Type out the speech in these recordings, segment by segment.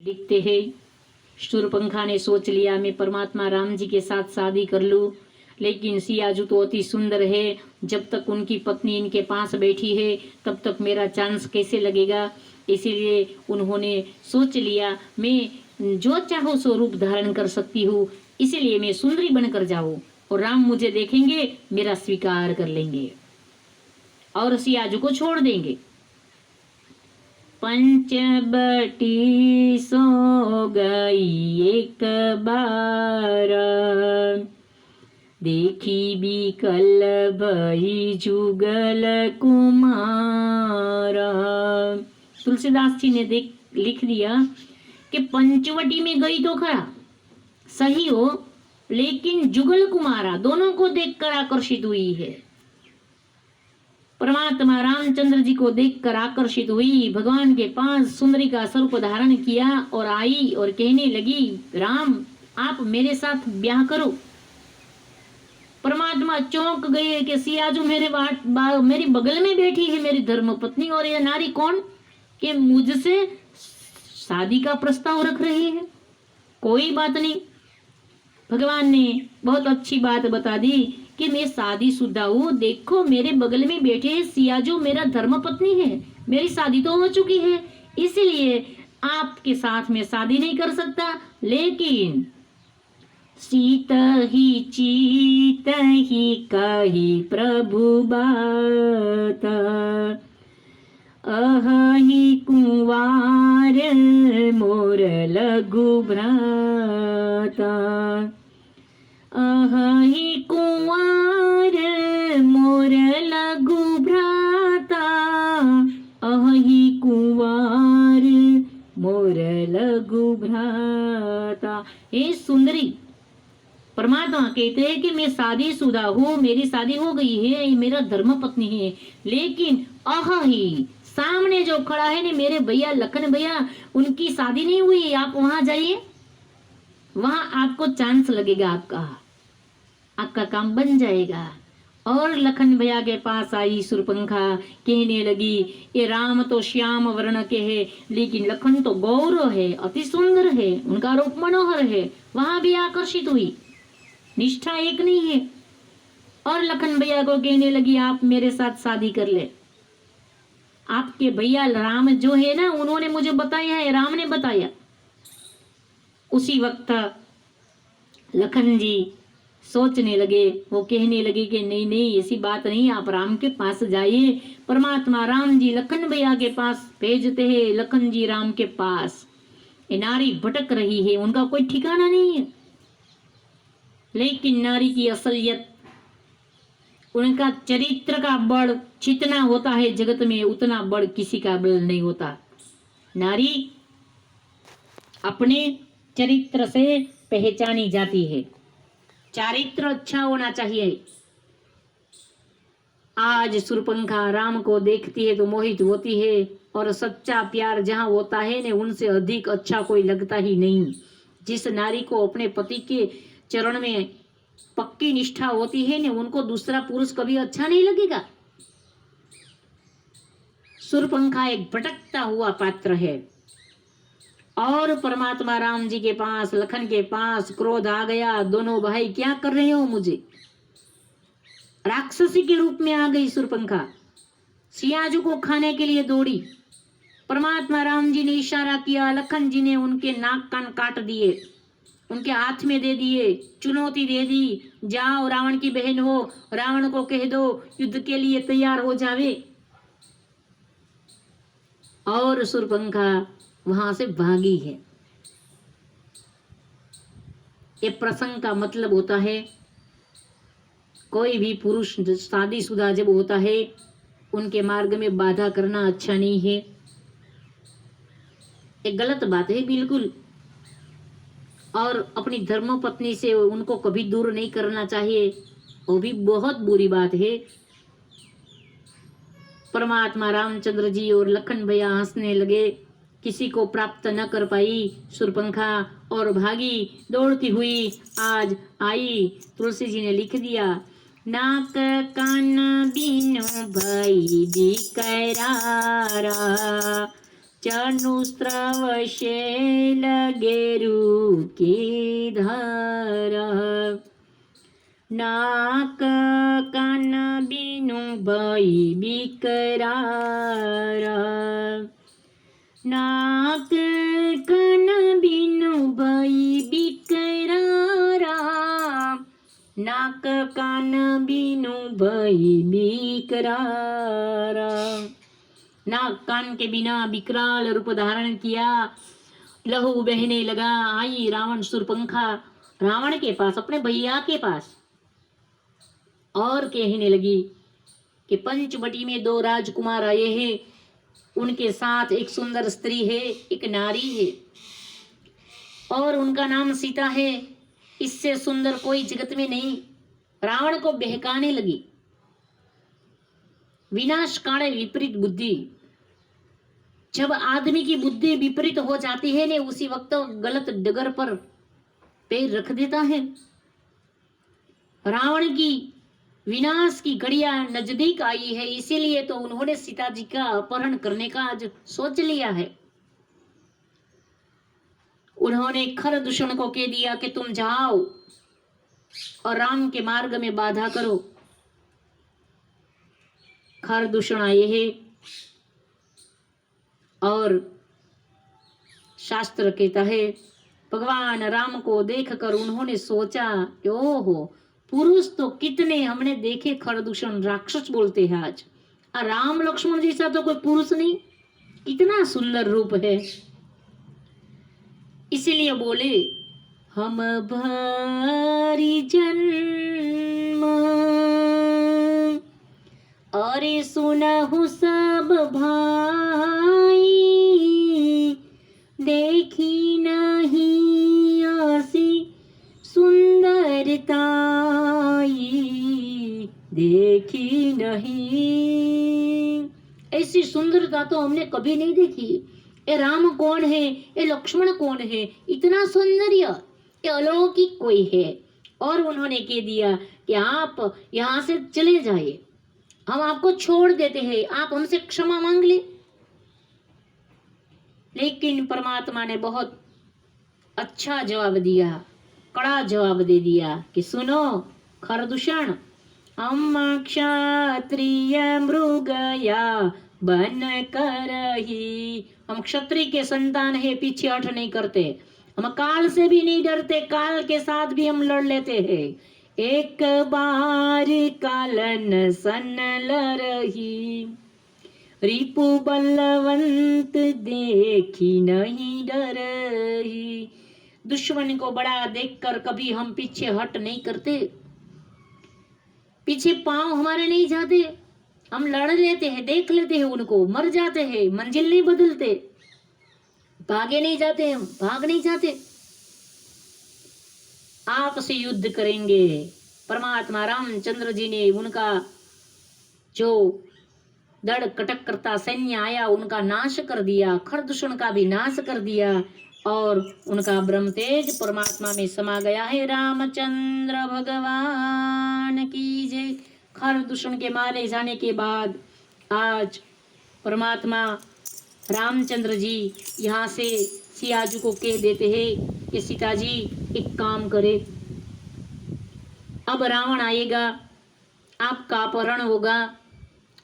लिखते हैं, शूरपंखा ने सोच लिया मैं परमात्मा राम जी के साथ शादी कर लूं, लेकिन सियाजू तो अति सुंदर है, जब तक उनकी पत्नी इनके पास बैठी है तब तक मेरा चांस कैसे लगेगा। इसीलिए उन्होंने सोच लिया मैं जो चाहूँ सो रूप धारण कर सकती हूँ, इसीलिए मैं सुंदरी बनकर जाऊँ और राम मुझे देखेंगे, मेरा स्वीकार कर लेंगे और सियाजू को छोड़ देंगे। पंचबटी सो गई एक बार, देखी बिकल भई जुगल कुमार। तुलसीदास जी ने लिख दिया कि पंचवटी में गई तो खरा सही हो, लेकिन जुगल कुमारा दोनों को देखकर आकर्षित हुई है। परमात्मा रामचंद्र जी को देखकर आकर्षित हुई, भगवान के पास सुंदरी का स्वरूप धारण किया और आई और कहने लगी राम आप मेरे साथ ब्याह करो। परमात्मा चौंक गए कि सियाजू मेरी बगल में बैठी है मेरी धर्मपत्नी, और यह नारी कौन कि मुझसे शादी का प्रस्ताव रख रही है। कोई बात नहीं, भगवान ने बहुत अच्छी बात बता दी कि मैं शादीशुदा हूँ, देखो मेरे बगल में बैठे हैं सियाजू मेरा धर्मपत्नी है, मेरी शादी तो हो चुकी है, इसलिए आपके साथ में शादी नहीं कर सकता। लेकिन सीत ही चीत ही कही प्रभु बात, अहि कुंवार मोर लघु भ्राता, अहि कुंवार मोर लघु भ्राता, अहि कुंवार मोर लघु भ्राता। हे सुंदरी, परमात्मा कहते हैं कि मैं शादीशुदा हूँ, मेरी शादी हो गई है, ये मेरा धर्म पत्नी है, लेकिन अहि सामने जो खड़ा है ने मेरे भैया लखन भैया, उनकी शादी नहीं हुई, आप वहां जाइए, वहां आपको चांस लगेगा, आपका काम बन जाएगा। और लखन भैया के पास आई शूरपंखा, कहने लगी ये राम तो श्याम वर्ण के है, लेकिन लखन तो गौर है, अति सुंदर है, उनका रूप मनोहर है, वहां भी आकर्षित हुई, निष्ठा एक नहीं है। और लखन भैया को कहने लगी आप मेरे साथ शादी कर ले। आपके भैया राम जो है ना, उन्होंने मुझे बताया है, राम ने बताया। उसी वक्त लखन जी सोचने लगे, वो कहने लगे कि नहीं नहीं ऐसी बात नहीं, आप राम के पास जाइए। परमात्मा राम जी लखन भैया के पास भेजते हैं, लखन जी राम के पास। ये नारी भटक रही है, उनका कोई ठिकाना नहीं है, लेकिन नारी की असलियत, उनका चरित्र का बड़ जितना होता है जगत में, उतना बड़ किसी का बल नहीं होता। नारी अपने चरित्र से पहचानी जाती है, चरित्र अच्छा होना चाहिए। आज शूरपंखा राम को देखती है तो मोहित होती है, और सच्चा प्यार जहाँ होता है ने, उनसे अधिक अच्छा कोई लगता ही नहीं। जिस नारी को अपने पति के चरण में पक्की निष्ठा होती है ने, उनको दूसरा पुरुष कभी अच्छा नहीं लगेगा। शूरपंखा एक भटकता हुआ पात्र है, और परमात्मा राम जी के पास, लखन के पास क्रोध आ गया, दोनों भाई क्या कर रहे हो मुझे, राक्षसी के रूप में आ गई शूरपंखा, सियाजू को खाने के लिए दौड़ी। परमात्मा राम जी ने इशारा किया, लखन जी ने उनके नाक कान काट दिए, उनके हाथ में दे दिए, चुनौती दे दी, जाओ रावण की बहन हो, रावण को कह दो युद्ध के लिए तैयार हो जावे। और शूरपंखा वहां से भागी है। ये प्रसंग का मतलब होता है, कोई भी पुरुष शादीशुदा जब होता है, उनके मार्ग में बाधा करना अच्छा नहीं है, एक गलत बात है बिल्कुल। और अपनी धर्म पत्नी से उनको कभी दूर नहीं करना चाहिए, वो भी बहुत बुरी बात है। परमात्मा रामचंद्र जी और लखन भैया हंसने लगे, किसी को प्राप्त न कर पाई शूरपंखा, और भागी दौड़ती हुई आज आई। तुलसी जी ने लिख दिया, नाक कान बिनु भई बिकरारा, चनुस्रव शैल गेरु की धारा, नाक कान बीनु भई बिकरारा, नाक कान बीनु भई बिकरारा, नाक कान बीनु भई बिकरारा। नाक कान के बिना विकराल रूप धारण किया, लहू बहने लगा। आई रावण सुरपंखा रावण के पास, अपने भैया के पास, और कहने लगी कि पंचवटी में 2 राजकुमार आए हैं, उनके साथ एक सुंदर स्त्री है, एक नारी है, और उनका नाम सीता है। इससे सुंदर कोई जगत में नहीं। रावण को बहकाने लगी। विनाश काले विपरीत बुद्धि। जब आदमी की बुद्धि विपरीत हो जाती है ने, उसी वक्त गलत डगर पर पैर रख देता है। रावण की विनाश की घड़ियां नजदीक आई है, इसीलिए तो उन्होंने सीता जी का अपहरण करने का आज सोच लिया है। उन्होंने खरदूषण को कह दिया कि तुम जाओ और राम के मार्ग में बाधा करो। खरदूषण आए हैं और शास्त्र कहता है, भगवान राम को देखकर उन्होंने सोचा कि ओहो, पुरुष तो कितने हमने देखे, खरदूषण राक्षस बोलते हैं आज, और राम लक्ष्मण जैसा तो कोई पुरुष नहीं, कितना सुंदर रूप है। इसीलिए बोले, हम भारी जन्म अरे सुनहु सब भाई, देखी नहीं आसी सुंदरताई, देखी नहीं। ऐसी सुंदरता तो हमने कभी नहीं देखी। ये राम कौन है, ये लक्ष्मण कौन है, इतना सौंदर्य, ये अलौकिक कोई है। और उन्होंने कह दिया कि आप यहाँ से चले जाइए, हम आपको छोड़ देते हैं, आप हमसे क्षमा मांग ले। लेकिन परमात्मा ने बहुत अच्छा जवाब दिया, कड़ा जवाब दे दिया कि सुनो खरदूषण, हम क्षत्रिय मृगया बन करही, हम क्षत्रिय के संतान है, पीछे हट नहीं करते, हम काल से भी नहीं डरते, काल के साथ भी हम लड़ लेते हैं। एक बार कालन सन लरही, रिपु बलवंत देखी नहीं डरही। दुश्मन को बड़ा देखकर कभी हम पीछे हट नहीं करते, पीछे पांव हमारे नहीं जाते, हम लड़ लेते हैं, देख लेते हैं उनको, मर जाते हैं, मंजिल नहीं बदलते, भागे नहीं जाते, हम भाग नहीं जाते, आपसे युद्ध करेंगे। परमात्मा रामचंद्र जी ने उनका जो दड़ कटक करता सैन्य आया, उनका नाश कर दिया, खरदूषण का भी नाश कर दिया, और उनका ब्रह्म तेज परमात्मा में समा गया है। रामचंद्र भगवान की जय। खरदूषण के मारे जाने के बाद आज परमात्मा रामचंद्र जी यहाँ से सियाजू को कह देते हैं कि सीता जी एक काम करे, अब रावण आएगा, आपका अपहरण होगा,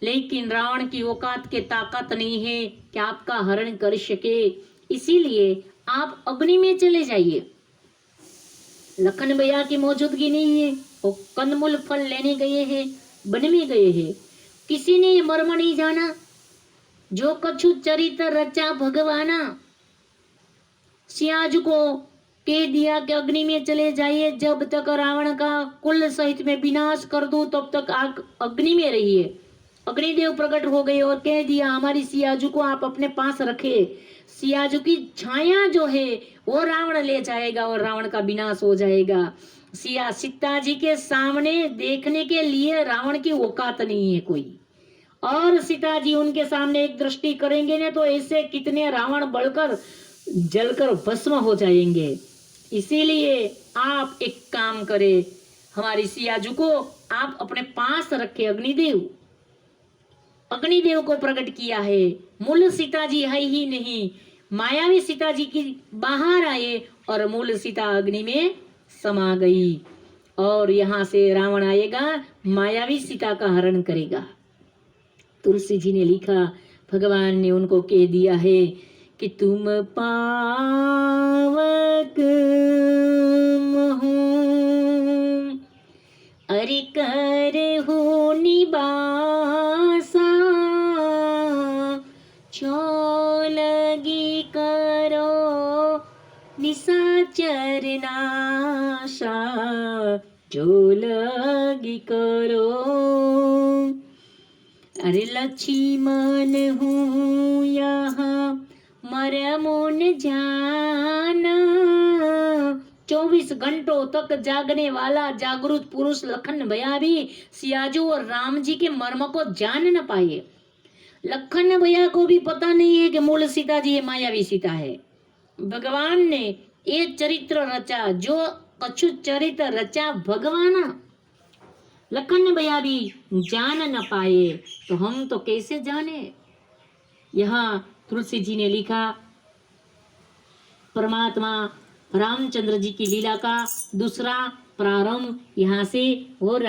लेकिन रावण की औकात के ताकत नहीं है कि आपका हरण कर सके, इसीलिए आप अग्नि में चले जाइए। लखन भैया की मौजूदगी नहीं है, वो कंदमूल फल लेने गए हैं, वन में गए हैं, किसी ने ये मर्म नहीं जाना। जो कछु चरित्र रचा भगवाना, सियाज को कह दिया कि अग्नि में चले जाइए, जब तक रावण का कुल सहित में विनाश कर दूं तब तक आग अग्नि में रहिए। अग्निदेव प्रकट हो गए और कह दिया हमारी सियाजू को आप अपने पास रखे, सियाजू की छाया जो है वो रावण ले जाएगा और रावण का विनाश हो जाएगा। सीता जी के सामने देखने के लिए रावण की औकात नहीं है कोई, और सीता जी उनके सामने एक दृष्टि करेंगे ना तो ऐसे कितने रावण बढ़कर जलकर भस्म हो जाएंगे। इसीलिए आप एक काम करें, हमारी सियाजू को आप अपने पास रखे अग्निदेव। अग्निदेव को प्रकट किया है। मूल सीता जी है ही नहीं, मायावी सीता जी की बाहर आए और मूल सीता अग्नि में समा गई। और यहाँ से रावण आएगा, मायावी सीता का हरण करेगा। तुलसी जी ने लिखा, भगवान ने उनको कह दिया है कि तुम पावक महो अरे कर हो निबासा, चौलगी करो निशाचर नाशा, चौलगी करो। अरे लक्ष्मण हूँ यहाँ मरमुन जाना, 24 घंटों तक जागने वाला जागरूक पुरुष लखन भैया भी सियाजू और राम जी के मर्म को जान न पाए। लखन भैया को भी पता नहीं है कि मूल सीता जी ये मायावी सीता है। भगवान ने ये चरित्र रचा, जो कछु चरित्र रचा भगवान, लखन भैया भी जान न पाए, तो हम तो कैसे जाने। यहाँ तुलसी जी ने लिखा, परमात्मा रामचंद्र जी की लीला का दूसरा प्रारंभ यहाँ से हो रहा।